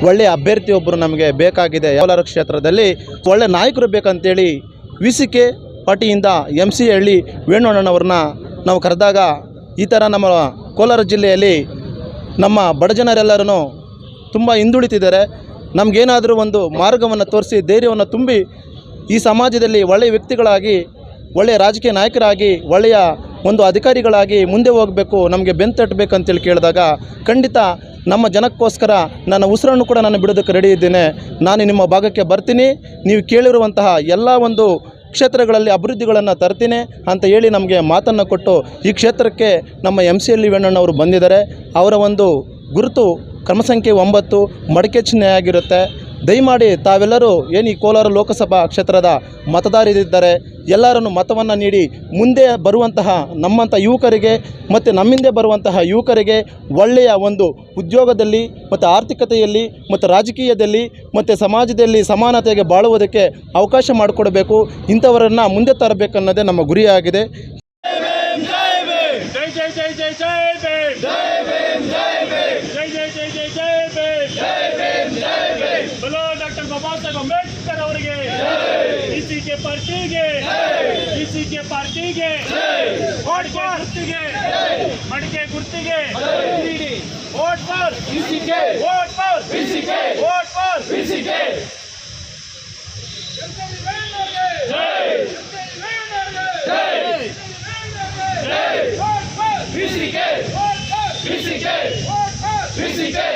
ಒಳ್ಳೆಯ ಅಭ್ಯರ್ಥಿಯೊಬ್ಬರು ನಮಗೆ ಬೇಕಾಗಿದೆ. ಕೋಲಾರ ಕ್ಷೇತ್ರದಲ್ಲಿ ಒಳ್ಳೆಯ ನಾಯಕರು ಬೇಕಂತೇಳಿ ವಿ.ಸಿ.ಕೆ ಪಾರ್ಟಿಯಿಂದ MC ಹಳ್ಳಿ ವೇಣುಣ್ಣನವ್ರನ್ನ ನಾವು ಕರೆದಾಗ ಈ ಥರ ನಮ್ಮ ಕೋಲಾರ ಜಿಲ್ಲೆಯಲ್ಲಿ ನಮ್ಮ ಬಡ ಜನರೆಲ್ಲರೂ ತುಂಬ ಹಿಂದುಳಿತಿದ್ದಾರೆ, ನಮಗೇನಾದರೂ ಒಂದು ಮಾರ್ಗವನ್ನು ತೋರಿಸಿ ಧೈರ್ಯವನ್ನು ತುಂಬಿ ಈ ಸಮಾಜದಲ್ಲಿ ಒಳ್ಳೆಯ ವ್ಯಕ್ತಿಗಳಾಗಿ, ಒಳ್ಳೆಯ ರಾಜಕೀಯ ನಾಯಕರಾಗಿ, ಒಳ್ಳೆಯ ಒಂದು ಅಧಿಕಾರಿಗಳಾಗಿ ಮುಂದೆ ಹೋಗಬೇಕು, ನಮಗೆ ಬೆಂತಟ್ಟಬೇಕಂತೇಳಿ ಕೇಳಿದಾಗ ಖಂಡಿತ ನಮ್ಮ ಜನಕ್ಕೋಸ್ಕರ ನನ್ನ ಉಸಿರನ್ನು ಕೂಡ ನಾನು ಬಿಡೋದಕ್ಕೆ ರೆಡಿ ಇದ್ದೇನೆ, ನಾನು ನಿಮ್ಮ ಭಾಗಕ್ಕೆ ಬರ್ತೀನಿ, ನೀವು ಕೇಳಿರುವಂತಹ ಎಲ್ಲ ಒಂದು ಕ್ಷೇತ್ರಗಳಲ್ಲಿ ಅಭಿವೃದ್ಧಿಗಳನ್ನು ತರ್ತೀನಿ ಅಂತ ಹೇಳಿ ನಮಗೆ ಮಾತನ್ನು ಕೊಟ್ಟು ಈ ಕ್ಷೇತ್ರಕ್ಕೆ ನಮ್ಮ MC ಹಳ್ಳಿ ವೇಣಣ್ಣವರು ಬಂದಿದ್ದಾರೆ. ಅವರ ಒಂದು ಗುರುತು ಕ್ರಮ ಸಂಖ್ಯೆ 9 ಮಡಿಕೆ ಚಿಹ್ನೆ ಆಗಿರುತ್ತೆ. ದಯಮಾಡಿ ತಾವೆಲ್ಲರೂ ಏನು ಈ ಕೋಲಾರ ಲೋಕಸಭಾ ಕ್ಷೇತ್ರದ ಮತದಾರರಿದ್ದಾರೆ, ಎಲ್ಲರನ್ನು ಮತವನ್ನು ನೀಡಿ ಮುಂದೆ ಬರುವಂತಹ ನಮ್ಮಂಥ ಯುವಕರಿಗೆ ಮತ್ತು ನಮ್ಮಿಂದೆ ಬರುವಂತಹ ಯುವಕರಿಗೆ ಒಳ್ಳೆಯ ಒಂದು ಉದ್ಯೋಗದಲ್ಲಿ ಮತ್ತು ಆರ್ಥಿಕತೆಯಲ್ಲಿ ಮತ್ತು ರಾಜಕೀಯದಲ್ಲಿ ಮತ್ತು ಸಮಾಜದಲ್ಲಿ ಸಮಾನತೆಗೆ ಬಾಳುವುದಕ್ಕೆ ಅವಕಾಶ ಮಾಡಿಕೊಡಬೇಕು, ಇಂಥವರನ್ನು ಮುಂದೆ ತರಬೇಕನ್ನೋದೇ ನಮ್ಮ ಗುರಿಯಾಗಿದೆ. ಡಾಕ್ಟರ್ ಬಾಬಾ ಸಾಹೇಬ್ ಅಂಬೇಡ್ಕರ್ ಅವರಿಗೆ, ವಿ.ಸಿ.ಕೆ ಪಾರ್ಟಿಗೆ, ವಿ.ಸಿ.ಕೆ ಪಾರ್ಟಿಗೆ, ಮಡಿಕೆ ಗುರ್ತಿಗೆ vote for VCK, vote for VCK, vote for VCK. VCK, VCK, ವಿ.ಸಿ.ಕೆ.